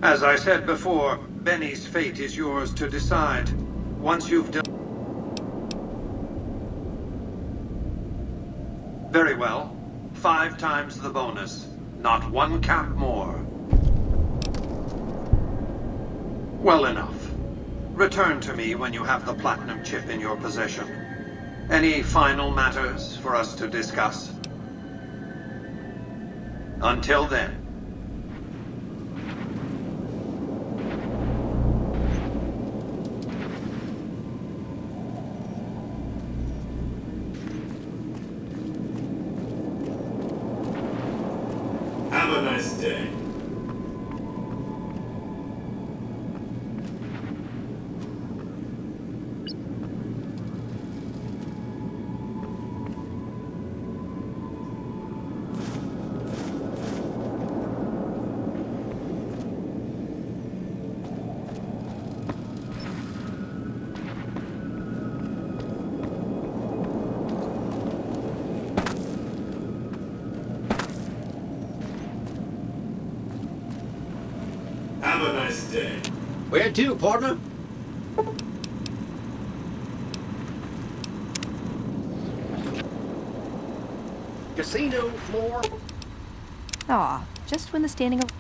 As I said before, Benny's fate is yours to decide. Once you've done... Very well. 5 times the bonus. Not 1 cap more. Well enough. Return to me when you have the platinum chip in your possession. Any final matters for us to discuss? Until then. Have a nice day. Have a nice day. Where to, partner? Casino floor. Aw, just when the standing of...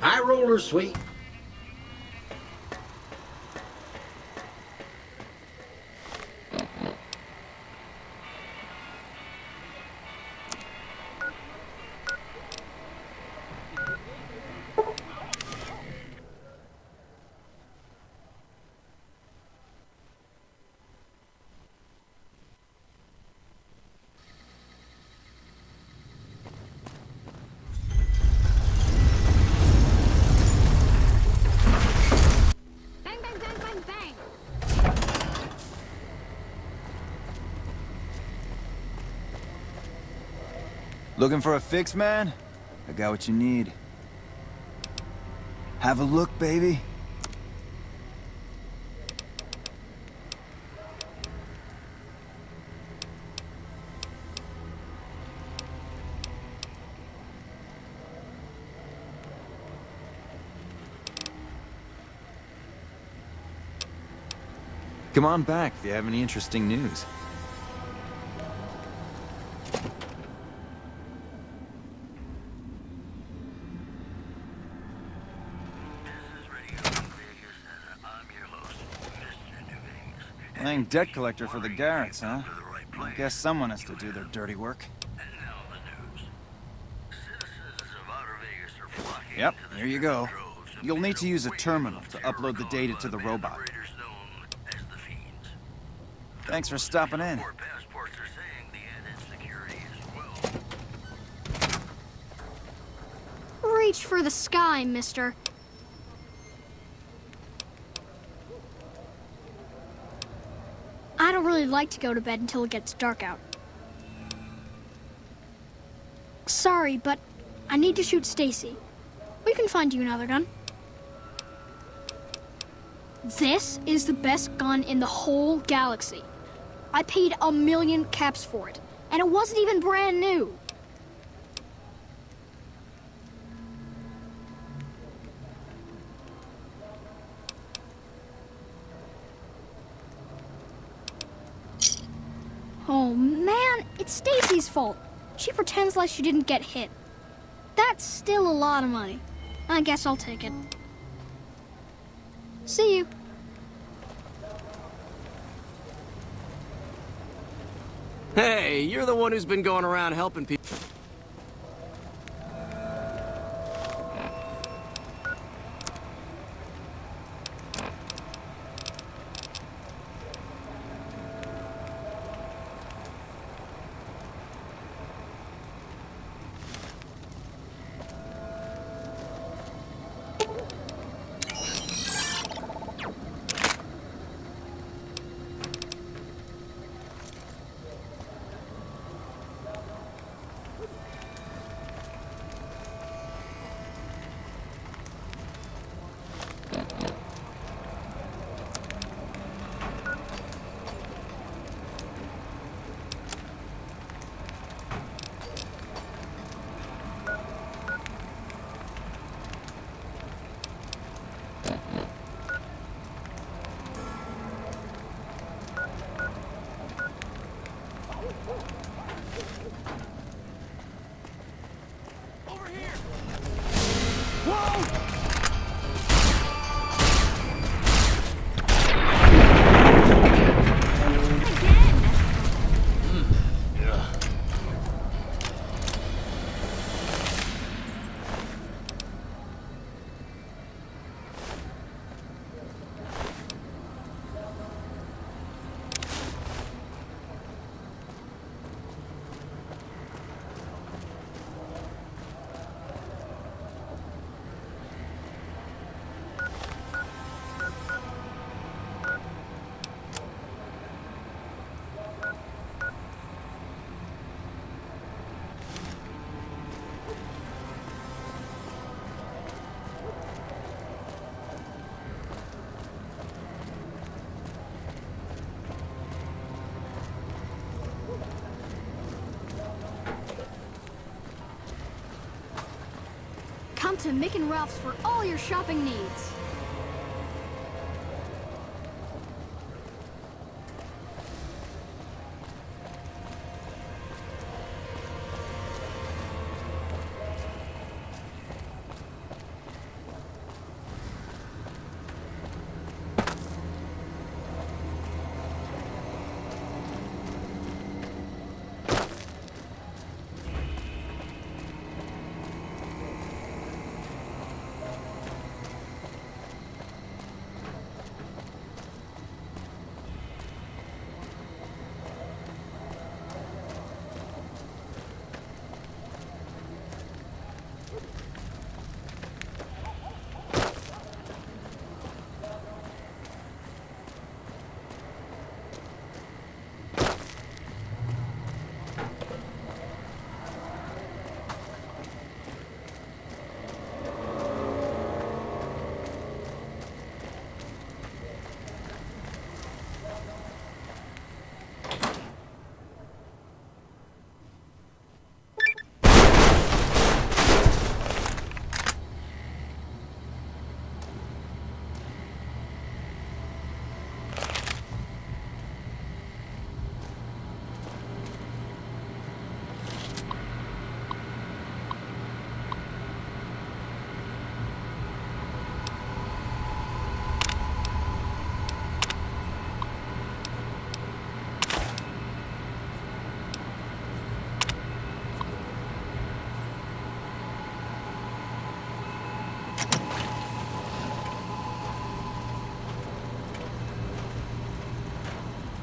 High roller, sweet. Looking for a fix, man? I got what you need. Have a look, baby. Come on back if you have any interesting news. Playing debt collector for the Garretts, huh? I guess someone has to do their dirty work. Yep, here you go. You'll need to use a terminal to upload the data to the robot. Thanks for stopping in. Reach for the sky, mister. I don't really like to go to bed until it gets dark out. Sorry, but I need to shoot Stacy. We can find you another gun. This is the best gun in the whole galaxy. I paid 1,000,000 caps for it, and it wasn't even brand new. Oh man, it's Stacy's fault. She pretends like she didn't get hit. That's still a lot of money. I guess I'll take it. See you. Hey, you're the one who's been going around helping people. to Mick and Ralph's for all your shopping needs.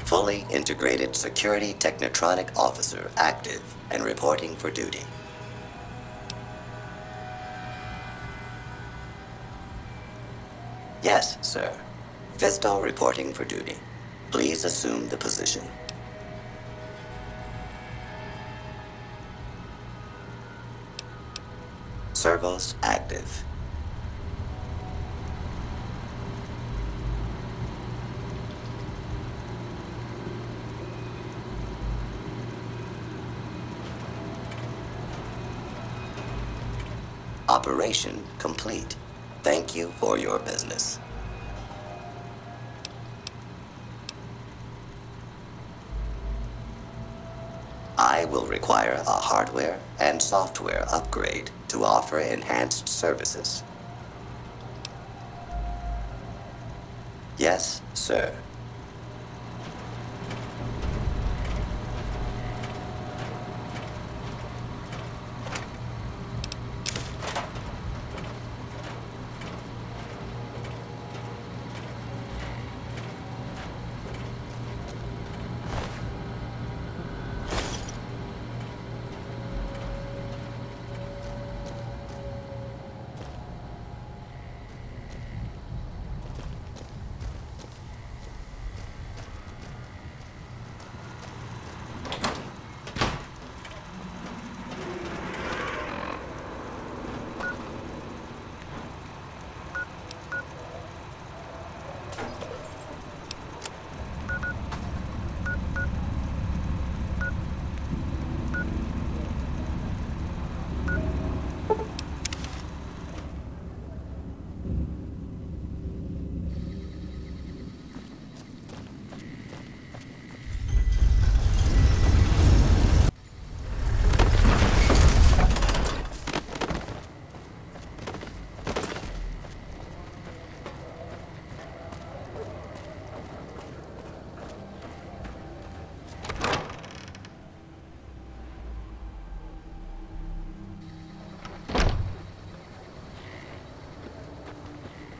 Fully integrated security technotronic officer active and reporting for duty. Yes, sir. Fisto reporting for duty. Please assume the position. Servos active. Operation complete. Thank you for your business. I will require a hardware and software upgrade to offer enhanced services. Yes, sir.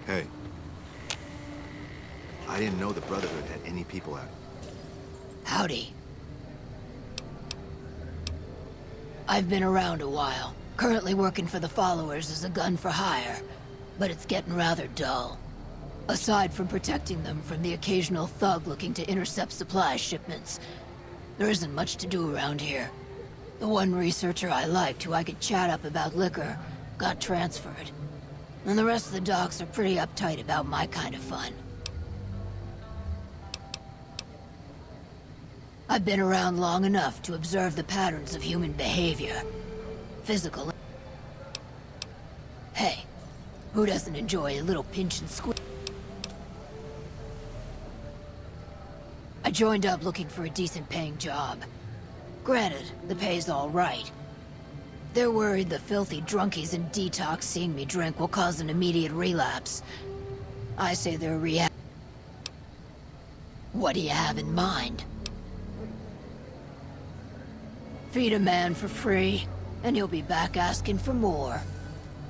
Hey. I didn't know the Brotherhood had any people out. Howdy. I've been around a while. Currently working for the Followers as a gun for hire, but it's getting rather dull. Aside from protecting them from the occasional thug looking to intercept supply shipments, there isn't much to do around here. The one researcher I liked who I could chat up about liquor got transferred. And the rest of the docs are pretty uptight about my kind of fun. I've been around long enough to observe the patterns of human behavior. Physical. Hey, who doesn't enjoy a little pinch and squeeze? I joined up looking for a decent paying job. Granted, the pay's all right. They're worried the filthy drunkies in detox seeing me drink will cause an immediate relapse. I say they're What do you have in mind? Feed a man for free, and he'll be back asking for more.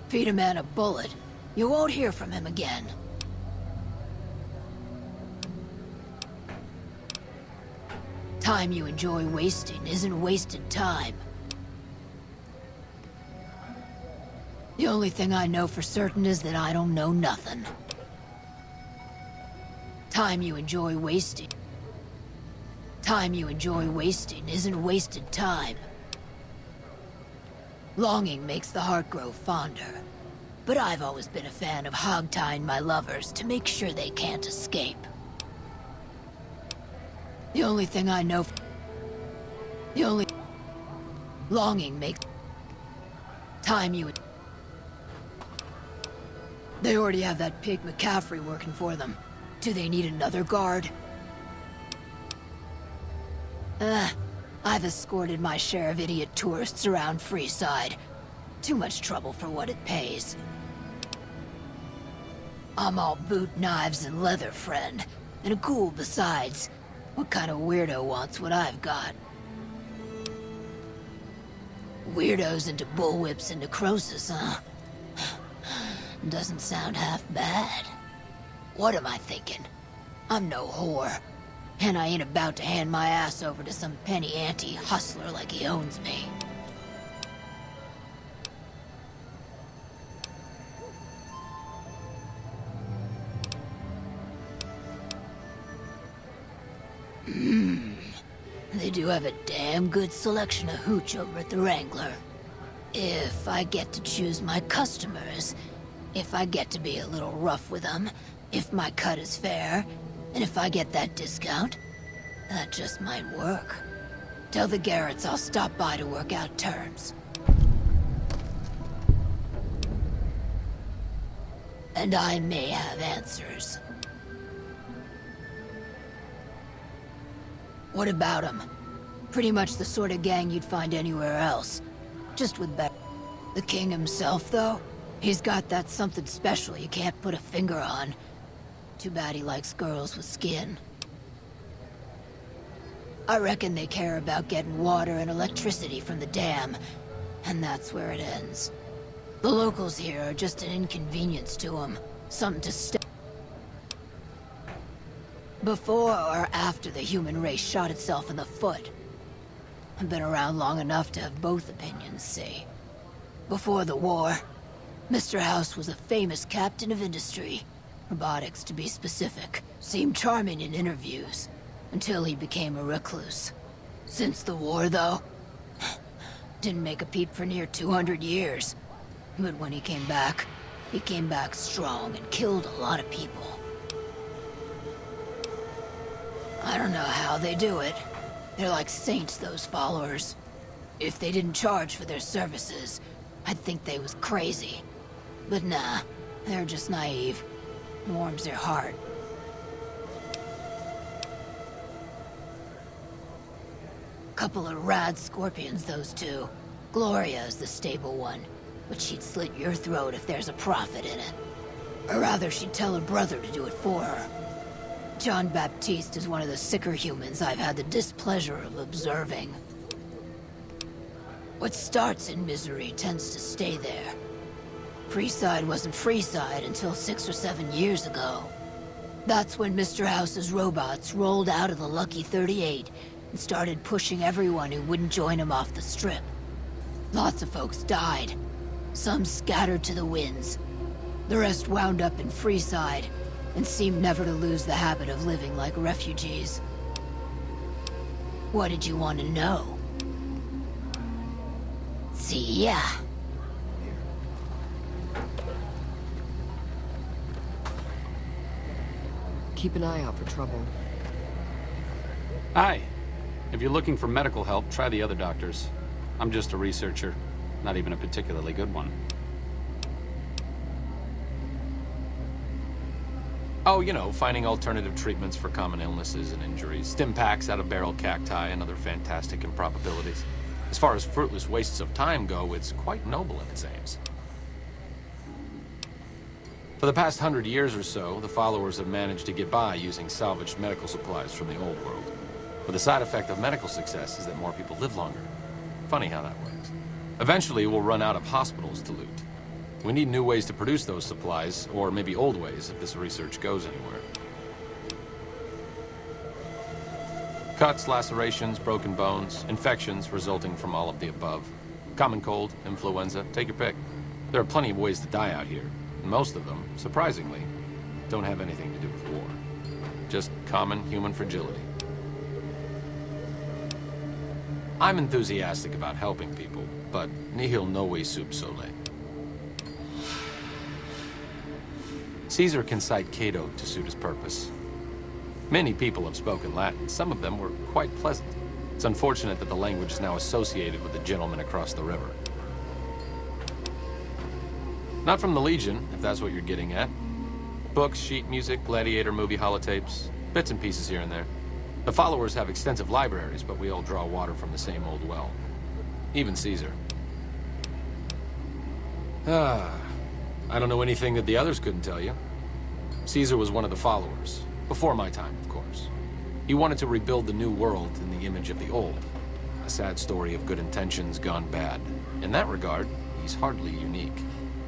Feed a man a bullet, you won't hear from him again. Time you enjoy wasting isn't wasted time. The only thing I know for certain is that I don't know nothing. Time you enjoy wasting isn't wasted time. Longing makes the heart grow fonder. But I've always been a fan of hog-tying my lovers to make sure they can't escape. The only thing I know... Longing makes... Time you... They already have that pig McCaffrey working for them. Do they need another guard? I've escorted my share of idiot tourists around Freeside. Too much trouble for what it pays. I'm all boot, knives, and leather, friend. And a ghoul besides. What kind of weirdo wants what I've got? Weirdos into bullwhips and necrosis, huh? Doesn't sound half bad. What am I thinking? I'm no whore. And I ain't about to hand my ass over to some penny ante hustler like he owns me. They do have a damn good selection of hooch over at the Wrangler. If I get to choose my customers, if I get to be a little rough with them, if my cut is fair, and if I get that discount, that just might work. Tell the Garretts I'll stop by to work out terms. And I may have answers. What about them? Pretty much the sort of gang you'd find anywhere else. Just with better. The king himself, though? He's got that something special you can't put a finger on. Too bad he likes girls with skin. I reckon they care about getting water and electricity from the dam, and that's where it ends. The locals here are just an inconvenience to them. Something to stay. Before or after the human race shot itself in the foot? I've been around long enough to have both opinions, see. Before the war, Mr. House was a famous captain of industry. Robotics, to be specific. Seemed charming in interviews, until he became a recluse. Since the war, though, didn't make a peep for near 200 years. But when he came back strong and killed a lot of people. I don't know how they do it. They're like saints, those followers. If they didn't charge for their services, I'd think they was crazy. But nah, they're just naive. Warms their heart. Couple of rad scorpions, those two. Gloria is the stable one, but she'd slit your throat if there's a profit in it. Or rather, she'd tell her brother to do it for her. John Baptiste is one of the sicker humans I've had the displeasure of observing. What starts in misery tends to stay there. Freeside wasn't Freeside until 6 or 7 years ago. That's when Mr. House's robots rolled out of the Lucky 38 and started pushing everyone who wouldn't join him off the strip. Lots of folks died. Some scattered to the winds. The rest wound up in Freeside and seemed never to lose the habit of living like refugees. What did you want to know? See ya. Keep an eye out for trouble. Hi. If you're looking for medical help, try the other doctors. I'm just a researcher, not even a particularly good one. Oh, you know, finding alternative treatments for common illnesses and injuries, stim packs out of barrel cacti, and other fantastic improbabilities. As far as fruitless wastes of time go, it's quite noble in its aims. For the past 100 years or so, the followers have managed to get by using salvaged medical supplies from the old world. But the side effect of medical success is that more people live longer. Funny how that works. Eventually, we'll run out of hospitals to loot. We need new ways to produce those supplies, or maybe old ways if this research goes anywhere. Cuts, lacerations, broken bones, infections resulting from all of the above. Common cold, influenza, take your pick. There are plenty of ways to die out here, and most of them, surprisingly, don't have anything to do with war. Just common human fragility. I'm enthusiastic about helping people, but nihil novi sub sole. Caesar can cite Cato to suit his purpose. Many people have spoken Latin. Some of them were quite pleasant. It's unfortunate that the language is now associated with the gentleman across the river. Not from the Legion, if that's what you're getting at. Books, sheet music, gladiator movie holotapes, bits and pieces here and there. The followers have extensive libraries, but we all draw water from the same old well. Even Caesar. I don't know anything that the others couldn't tell you. Caesar was one of the followers. Before my time, of course. He wanted to rebuild the new world in the image of the old. A sad story of good intentions gone bad. In that regard, he's hardly unique.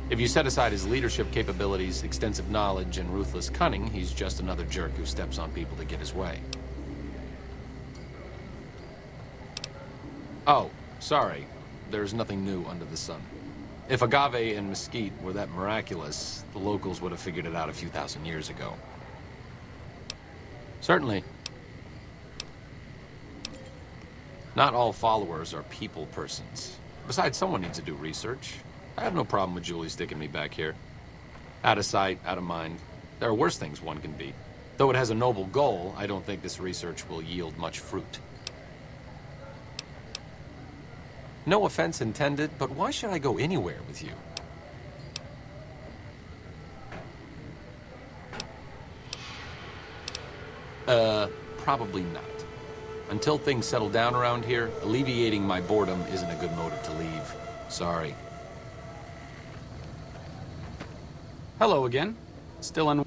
If you set aside his leadership capabilities, extensive knowledge, and ruthless cunning, he's just another jerk who steps on people to get his way. Oh, sorry. There's nothing new under the sun. If agave and mesquite were that miraculous, the locals would have figured it out a few thousand years ago. Certainly. Not all followers are people persons. Besides, someone needs to do research. I have no problem with Julie sticking me back here. Out of sight, out of mind. There are worse things one can be. Though it has a noble goal, I don't think this research will yield much fruit. No offense intended, but why should I go anywhere with you? Probably not. Until things settle down around here, alleviating my boredom isn't a good motive to leave. Sorry. Hello again. Still on...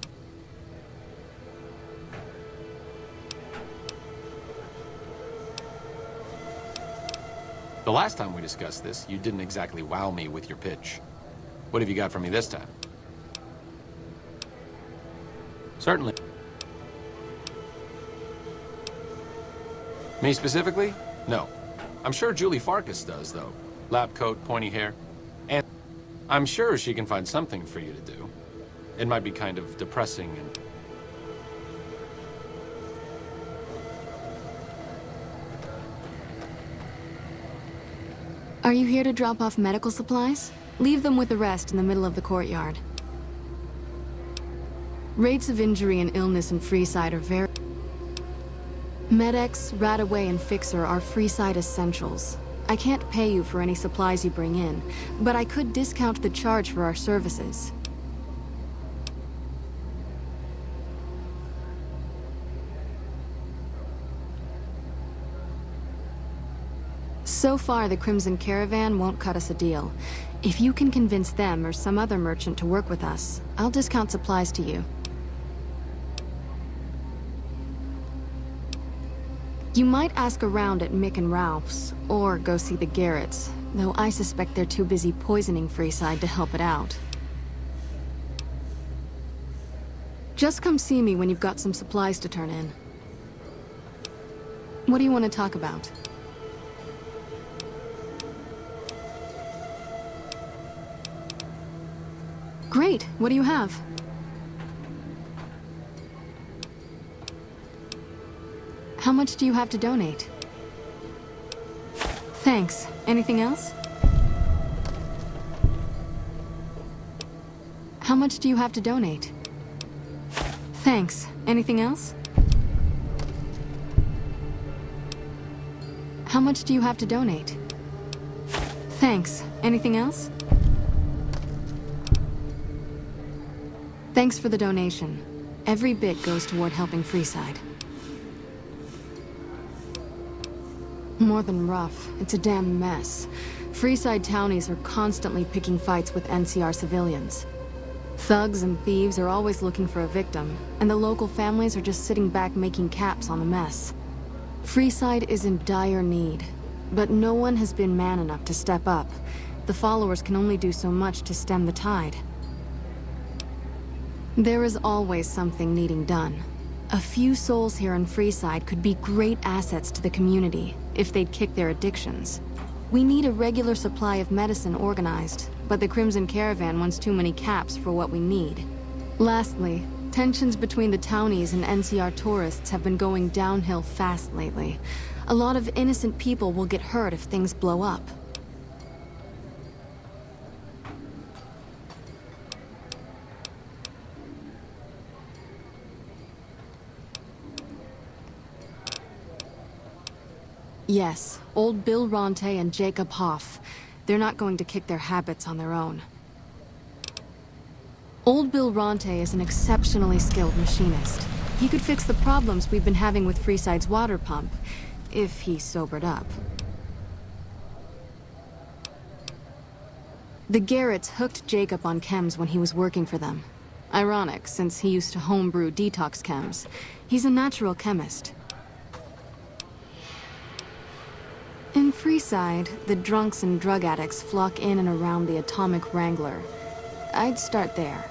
The last time we discussed this, you didn't exactly wow me with your pitch. What have you got for me this time? Certainly. Me specifically? No. I'm sure Julie Farkas does, though. Lab coat, pointy hair. And I'm sure she can find something for you to do. It might be kind of depressing and... Are you here to drop off medical supplies? Leave them with the rest in the middle of the courtyard. Rates of injury and illness in Freeside are very... Med-X, Radaway, and Fixer are Freeside essentials. I can't pay you for any supplies you bring in, but I could discount the charge for our services. So far, the Crimson Caravan won't cut us a deal. If you can convince them or some other merchant to work with us, I'll discount supplies to you. You might ask around at Mick and Ralph's, or go see the Garretts, though I suspect they're too busy poisoning Freeside to help it out. Just come see me when you've got some supplies to turn in. What do you want to talk about? Great. What do you have? How much do you have to donate? Thanks. Anything else? How much do you have to donate? Thanks. Anything else? How much do you have to donate? Thanks. Anything else? Thanks for the donation. Every bit goes toward helping Freeside. More than rough, it's a damn mess. Freeside townies are constantly picking fights with NCR civilians. Thugs and thieves are always looking for a victim, and the local families are just sitting back making caps on the mess. Freeside is in dire need, but no one has been man enough to step up. The followers can only do so much to stem the tide. There is always something needing done. A few souls here in Freeside could be great assets to the community if they'd kick their addictions. We need a regular supply of medicine organized, but the Crimson Caravan wants too many caps for what we need. Lastly, tensions between the townies and NCR tourists have been going downhill fast lately. A lot of innocent people will get hurt if things blow up. Yes, old Bill Ronte and Jacob Hoff. They're not going to kick their habits on their own. Old Bill Ronte is an exceptionally skilled machinist. He could fix the problems we've been having with Freeside's water pump, if he sobered up. The Garretts hooked Jacob on chems when he was working for them. Ironic, since he used to homebrew detox chems. He's a natural chemist. In Freeside, the drunks and drug addicts flock in and around the Atomic Wrangler. I'd start there.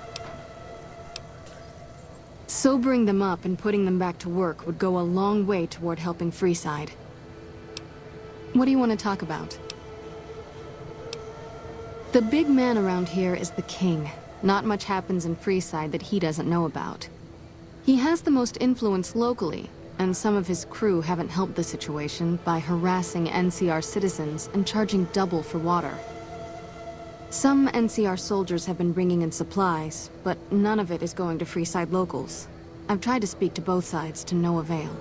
Sobering them up and putting them back to work would go a long way toward helping Freeside. What do you want to talk about? The big man around here is the king. Not much happens in Freeside that he doesn't know about. He has the most influence locally, and some of his crew haven't helped the situation by harassing NCR citizens and charging double for water. Some NCR soldiers have been bringing in supplies, but none of it is going to Freeside locals. I've tried to speak to both sides to no avail.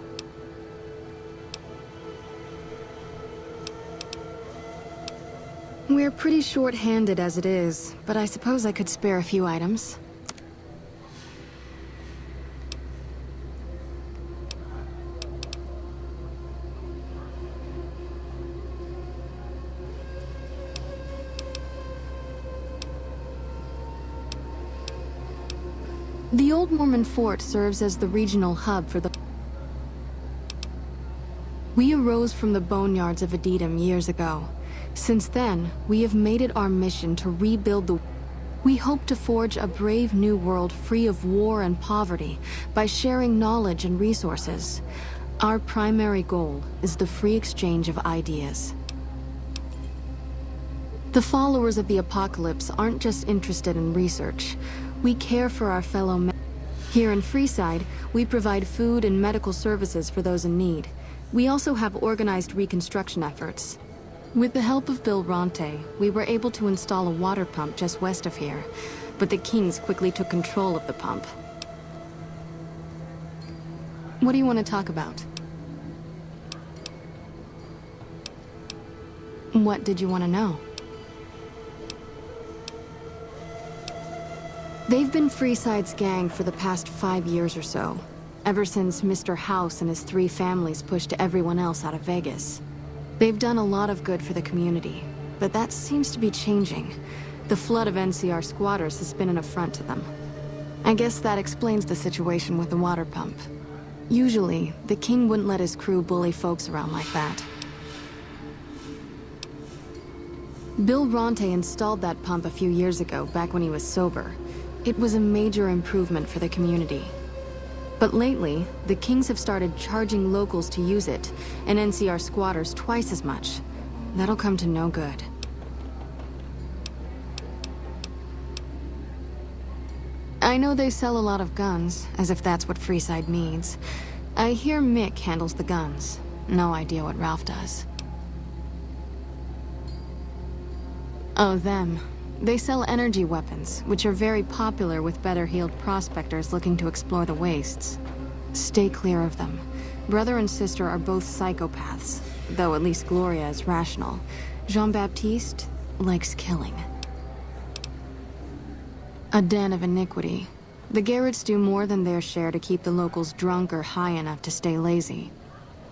We're pretty short-handed as it is, but I suppose I could spare a few items. The Old Mormon Fort serves as the regional hub for the... We arose from the boneyards of Edidam years ago. Since then, we have made it our mission to rebuild the... We hope to forge a brave new world free of war and poverty by sharing knowledge and resources. Our primary goal is the free exchange of ideas. The followers of the apocalypse aren't just interested in research. We care for our fellow men. Here in Freeside, we provide food and medical services for those in need. We also have organized reconstruction efforts. With the help of Bill Ronte, we were able to install a water pump just west of here, but the Kings quickly took control of the pump. What do you want to talk about? What did you want to know? They've been Freeside's gang for the past 5 years or so, ever since Mr. House and his 3 families pushed everyone else out of Vegas. They've done a lot of good for the community, but that seems to be changing. The flood of NCR squatters has been an affront to them. I guess that explains the situation with the water pump. Usually, the king wouldn't let his crew bully folks around like that. Bill Ronte installed that pump a few years ago, back when he was sober. It was a major improvement for the community. But lately, the Kings have started charging locals to use it, and NCR squatters twice as much. That'll come to no good. I know they sell a lot of guns, as if that's what Freeside needs. I hear Mick handles the guns. No idea what Ralph does. Oh, them. They sell energy weapons, which are very popular with better-heeled prospectors looking to explore the wastes. Stay clear of them. Brother and sister are both psychopaths, though at least Gloria is rational. Jean-Baptiste likes killing. A den of iniquity. The Garretts do more than their share to keep the locals drunk or high enough to stay lazy.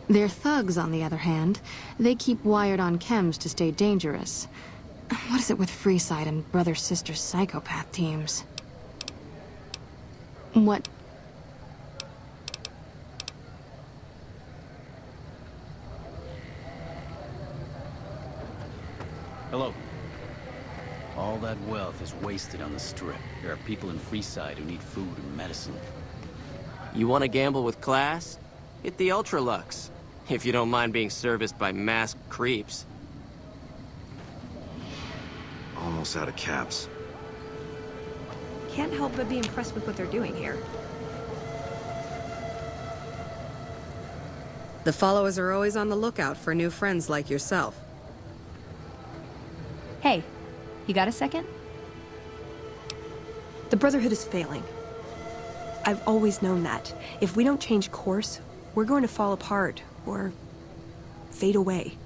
Their thugs, on the other hand, they keep wired on chems to stay dangerous. What is it with Freeside and brother-sister psychopath teams? What? Hello. All that wealth is wasted on the Strip. There are people in Freeside who need food and medicine. You want to gamble with class? Hit the Ultralux. If you don't mind being serviced by masked creeps. Almost out of caps. Can't help but be impressed with what they're doing here. The followers are always on the lookout for new friends like yourself. Hey, you got a second? The Brotherhood is failing. I've always known that. If we don't change course, we're going to fall apart, or fade away.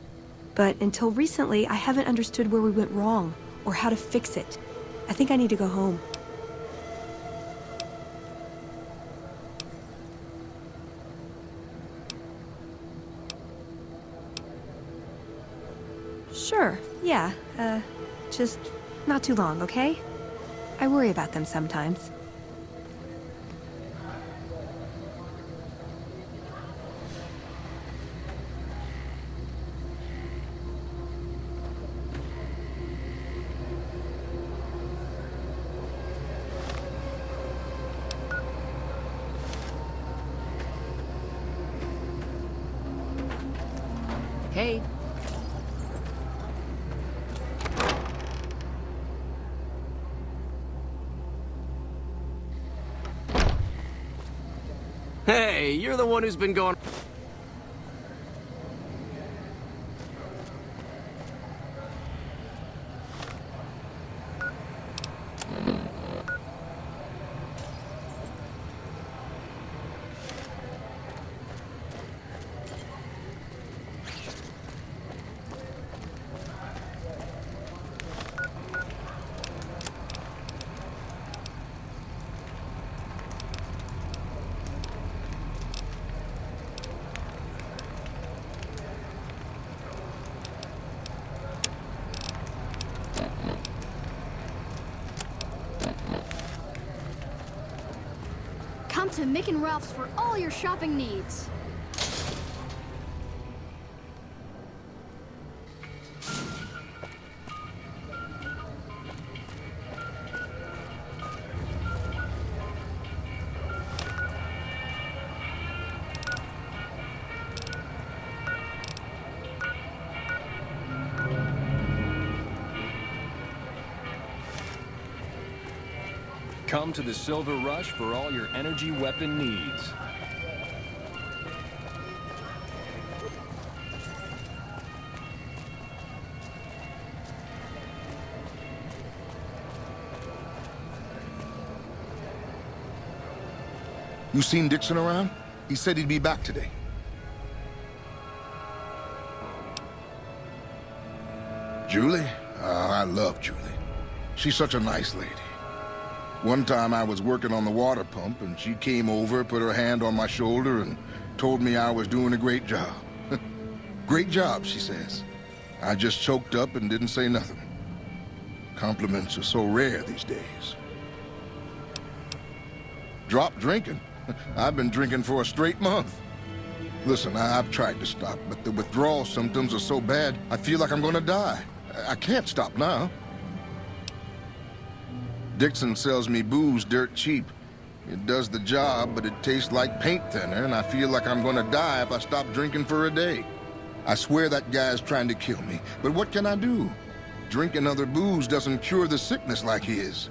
But until recently, I haven't understood where we went wrong, or how to fix it. I think I need to go home. Sure, yeah, just not too long, okay? I worry about them sometimes. Hey. Hey, you're the one who's been going... Come to Mick and Ralph's for all your shopping needs. Come to the Silver Rush for all your energy weapon needs. You seen Dixon around? He said he'd be back today. Julie? I love Julie. She's such a nice lady. One time I was working on the water pump, and she came over, put her hand on my shoulder, and told me I was doing a great job. Great job, she says. I just choked up and didn't say nothing. Compliments are so rare these days. Drop drinking? I've been drinking for a straight month. Listen, I've tried to stop, but the withdrawal symptoms are so bad, I feel like I'm gonna die. I can't stop now. Dixon sells me booze dirt cheap. It does the job, but it tastes like paint thinner, and I feel like I'm gonna die if I stop drinking for a day. I swear that guy's trying to kill me, but what can I do? Drinking other booze doesn't cure the sickness like his.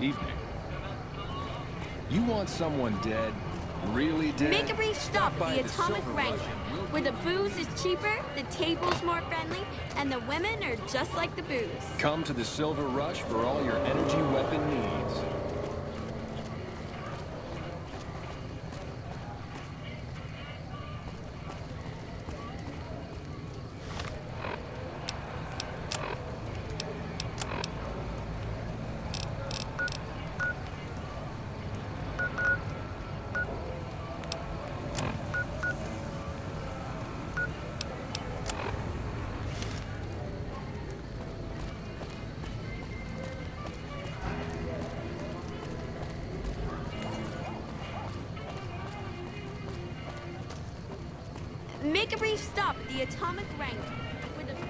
Evening. You want someone dead? Really dead? Make a brief stop by at the Atomic Silver Wrangler, Rush. where the booze is cheaper, the table's more friendly, and the women are just like the booze. Come to the Silver Rush for all your energy weapon needs. Make a brief stop at the Atomic Wrangler, where the booze...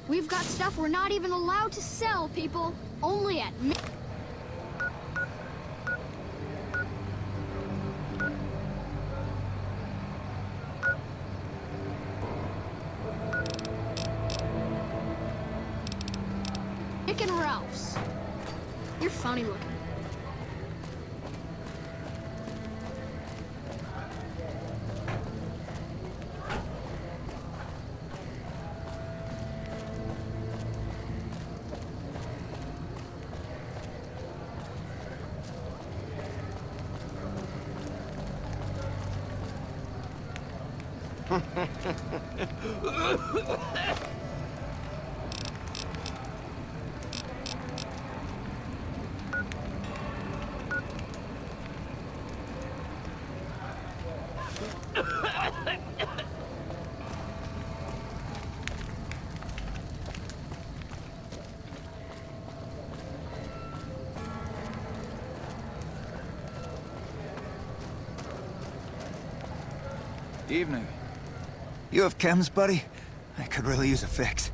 We've got stuff we're not even allowed to sell, people. Only at Nick and Ralph's. You're funny looking. Evening. You have chems, buddy? I could really use a fix.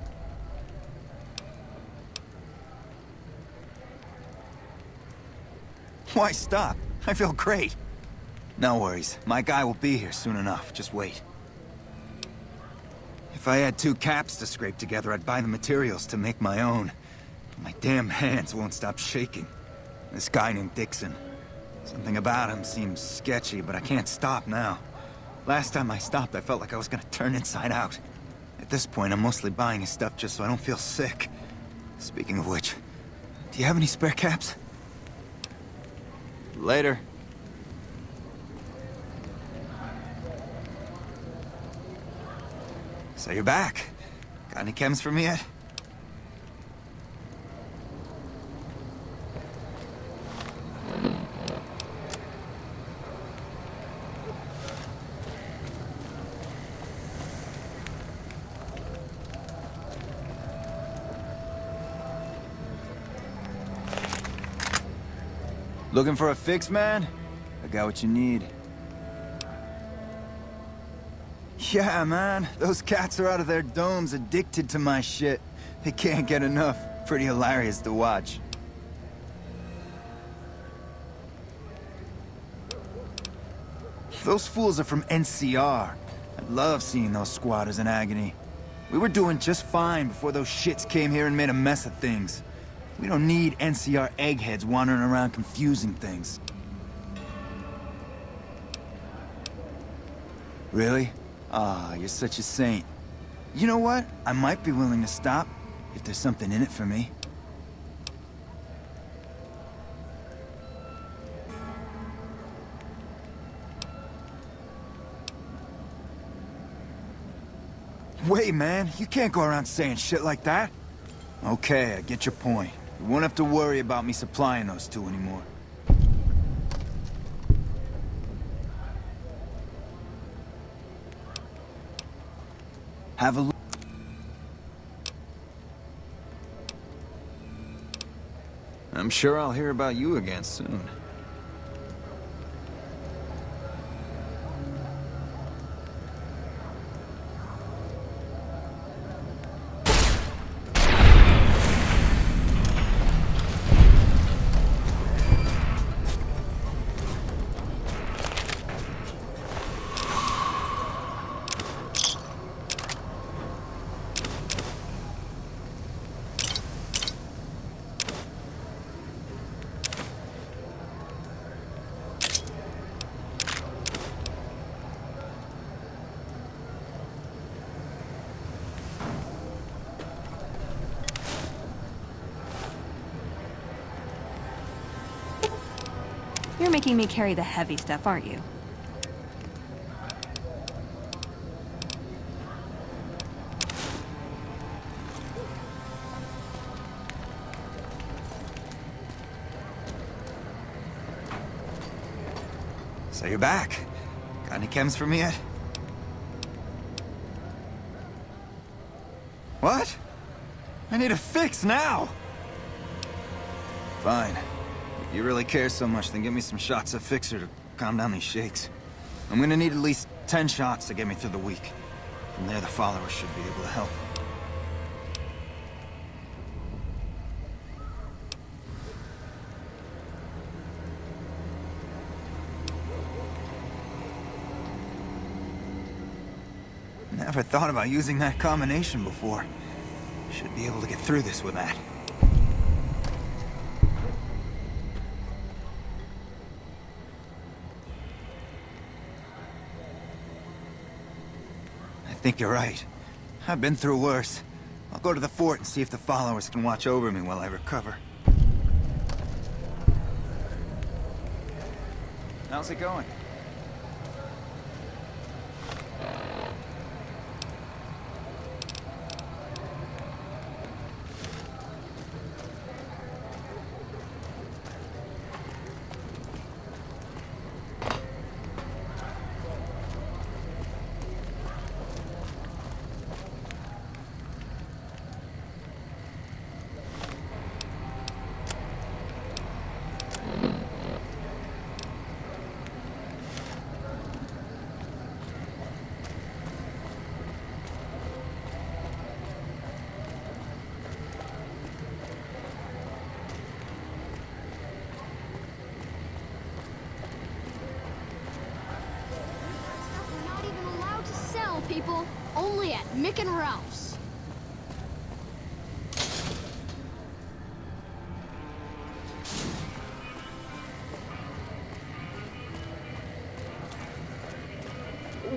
Why stop? I feel great. No worries. My guy will be here soon enough. Just wait. If I had 2 caps to scrape together, I'd buy the materials to make my own. My damn hands won't stop shaking. This guy named Dixon. Something about him seems sketchy, but I can't stop now. Last time I stopped, I felt like I was gonna turn inside out. At this point, I'm mostly buying his stuff just so I don't feel sick. Speaking of which, do you have any spare caps? Later. So you're back. Got any chems for me yet? Looking for a fix, man? I got what you need. Yeah, man. Those cats are out of their domes addicted to my shit. They can't get enough. Pretty hilarious to watch. Those fools are from NCR. I love seeing those squatters in agony. We were doing just fine before those shits came here and made a mess of things. We don't need NCR eggheads wandering around confusing things. Really? Ah, you're such a saint. You know what? I might be willing to stop, if there's something in it for me. Wait, man, you can't go around saying shit like that. Okay, I get your point. You won't have to worry about me supplying those 2 anymore. Have a look. I'm sure I'll hear about you again soon. making me carry the heavy stuff, aren't you? So you're back. Got any chems for me yet? What? I need a fix now! Fine. If you really care so much, then give me some shots of Fixer to calm down these shakes. I'm gonna need at least 10 shots to get me through the week. From there, the followers should be able to help. Never thought about using that combination before. Should be able to get through this with that. I think you're right. I've been through worse. I'll go to the fort and see if the followers can watch over me while I recover. How's it going? People, only at Mick and Ralph's.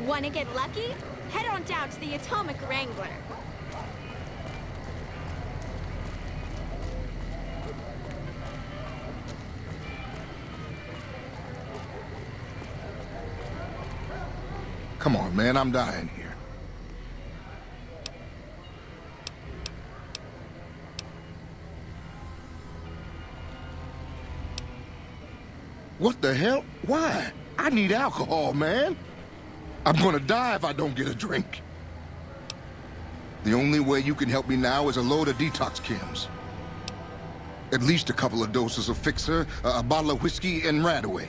Wanna get lucky? Head on down to the Atomic Wrangler. Come on, man, I'm dying here. What the hell? Why? I need alcohol, man. I'm gonna die if I don't get a drink. The only way you can help me now is a load of detox chems. At least a couple of doses of Fixer, a bottle of whiskey, and Radaway.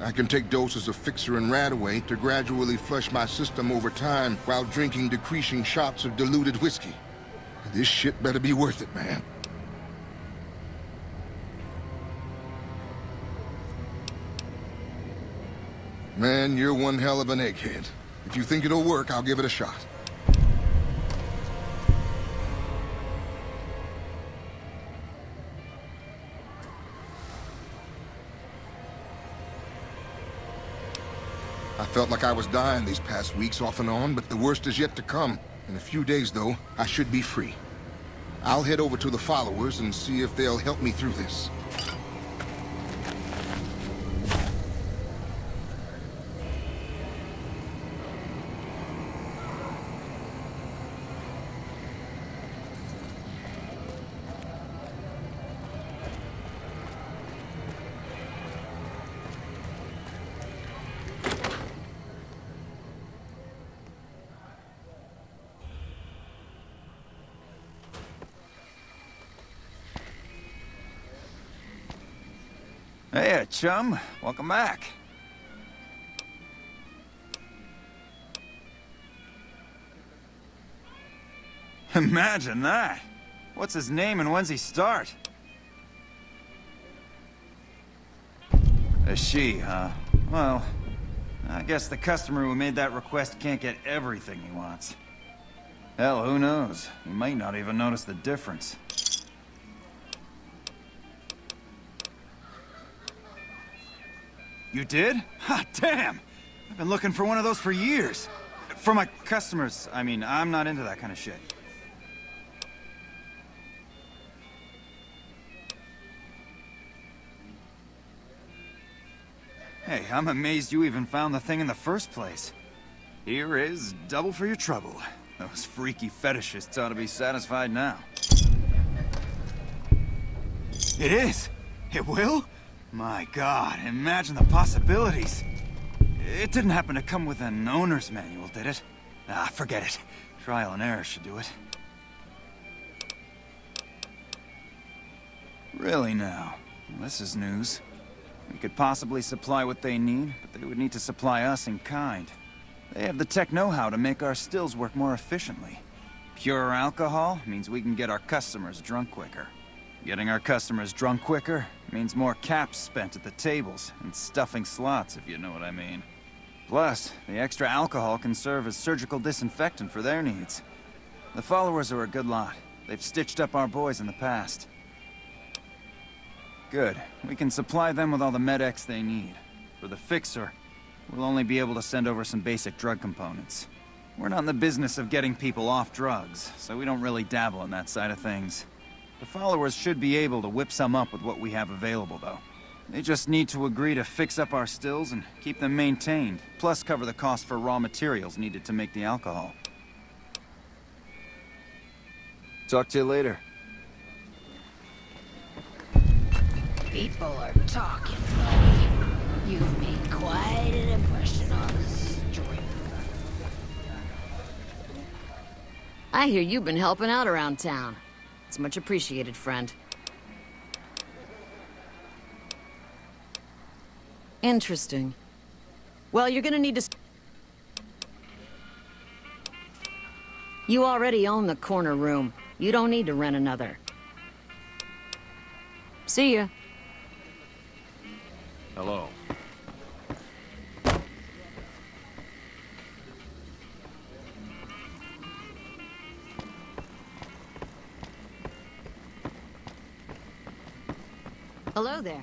I can take doses of Fixer and Radaway to gradually flush my system over time while drinking decreasing shots of diluted whiskey. This shit better be worth it, man. Man, you're one hell of an egghead. If you think it'll work, I'll give it a shot. I felt like I was dying these past weeks off and on, but the worst is yet to come. In a few days, though, I should be free. I'll head over to the followers and see if they'll help me through this. Hey, chum. Welcome back. Imagine that. What's his name and when's he start? A she, huh? Well, I guess the customer who made that request can't get everything he wants. Hell, who knows? He might not even notice the difference. You did? Ha, damn! I've been looking for one of those for years. For my customers, I mean, I'm not into that kind of shit. Hey, I'm amazed you even found the thing in the first place. Here is double for your trouble. Those freaky fetishists ought to be satisfied now. It is! It will? My God, imagine the possibilities. It didn't happen to come with an owner's manual, did it? Ah, forget it. Trial and error should do it. Really now? This is news. We could possibly supply what they need, but they would need to supply us in kind. They have the tech know-how to make our stills work more efficiently. Pure alcohol means we can get our customers drunk quicker. Getting our customers drunk quicker means more caps spent at the tables and stuffing slots, if you know what I mean. Plus, the extra alcohol can serve as surgical disinfectant for their needs. The followers are a good lot. They've stitched up our boys in the past. Good. We can supply them with all the med-X they need. For the fixer, we'll only be able to send over some basic drug components. We're not in the business of getting people off drugs, so we don't really dabble in that side of things. The followers should be able to whip some up with what we have available, though. They just need to agree to fix up our stills and keep them maintained, plus cover the cost for raw materials needed to make the alcohol. Talk to you later. People are talking, buddy. You've made quite an impression on the street. I hear you've been helping out around town. It's much appreciated, friend. Interesting. Well, you're gonna need to... You already own the corner room. You don't need to rent another. See ya. Hello. Hello there.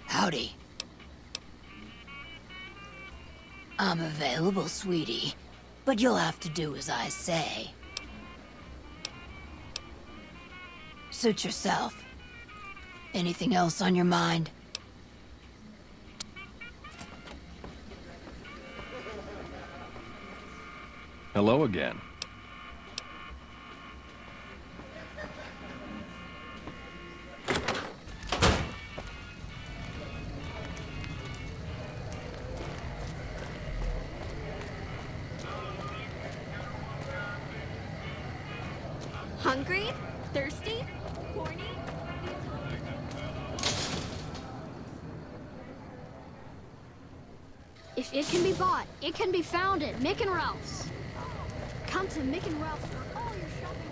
Howdy. I'm available, sweetie, but you'll have to do as I say. Suit yourself. Anything else on your mind? Hello again. Hungry? Thirsty? Horny? If it can be bought, it can be found at Mick and Ralph's. Come to Mick and Ralph's for all your shopping.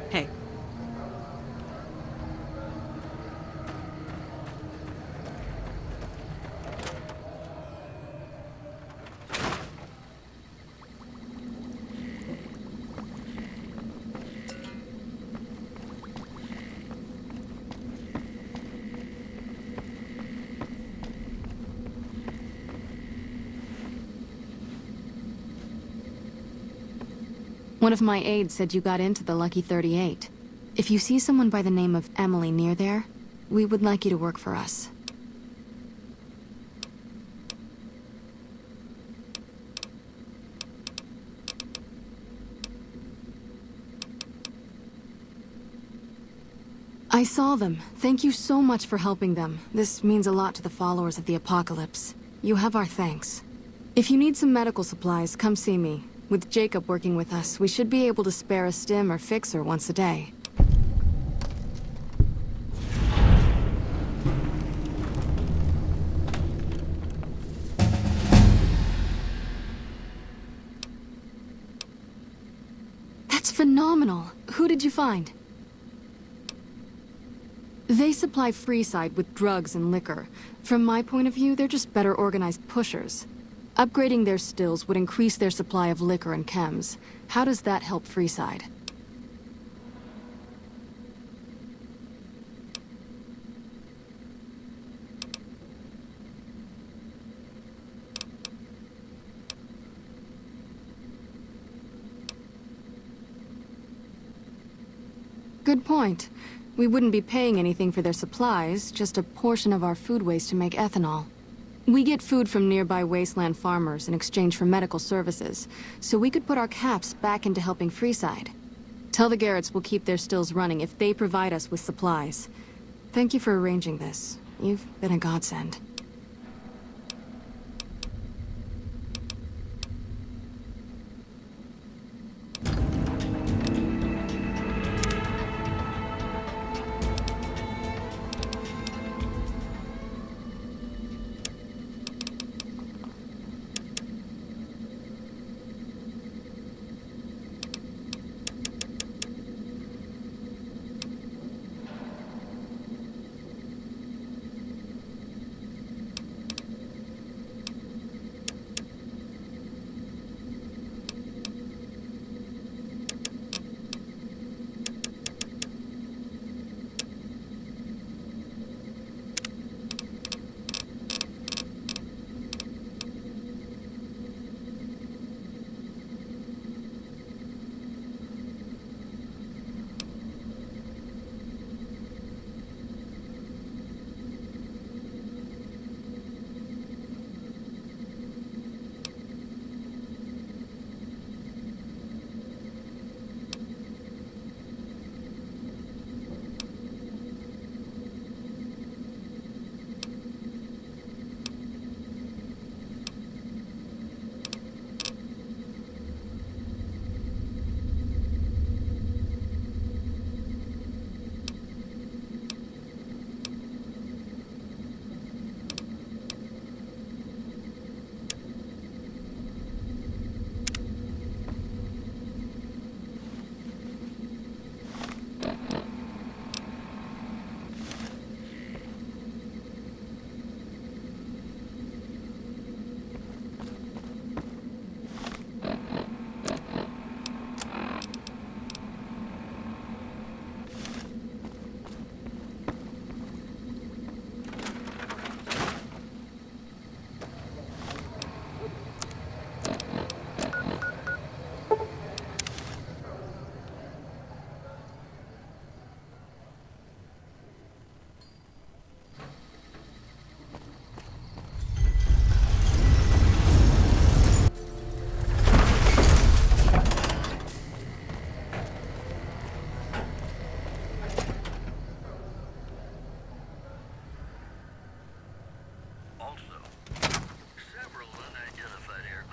Hey. One of my aides said you got into the Lucky 38. If you see someone by the name of Emily near there, we would like you to work for us. I saw them. Thank you so much for helping them. This means a lot to the followers of the Apocalypse. You have our thanks. If you need some medical supplies, come see me. With Jacob working with us, we should be able to spare a stim or fixer once a day. That's phenomenal. Who did you find? They supply Freeside with drugs and liquor. From my point of view, they're just better organized pushers. Upgrading their stills would increase their supply of liquor and chems. How does that help Freeside? Good point. We wouldn't be paying anything for their supplies, just a portion of our food waste to make ethanol. We get food from nearby wasteland farmers in exchange for medical services, so we could put our caps back into helping Freeside. Tell the Garretts we'll keep their stills running if they provide us with supplies. Thank you for arranging this. You've been a godsend.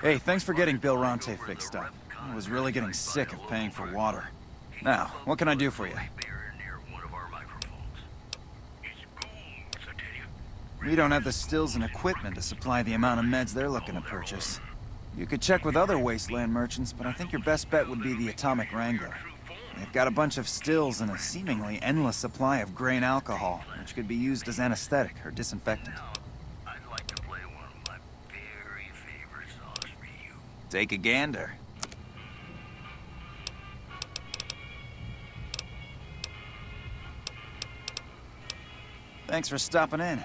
Hey, thanks for getting Bill Ronte fixed up. I was really getting sick of paying for water. Now, what can I do for you? We don't have the stills and equipment to supply the amount of meds they're looking to purchase. You could check with other wasteland merchants, but I think your best bet would be the Atomic Wrangler. They've got a bunch of stills and a seemingly endless supply of grain alcohol, which could be used as anesthetic or disinfectant. I'd like to play one of my very favorite songs for you. Take a gander. Thanks for stopping in.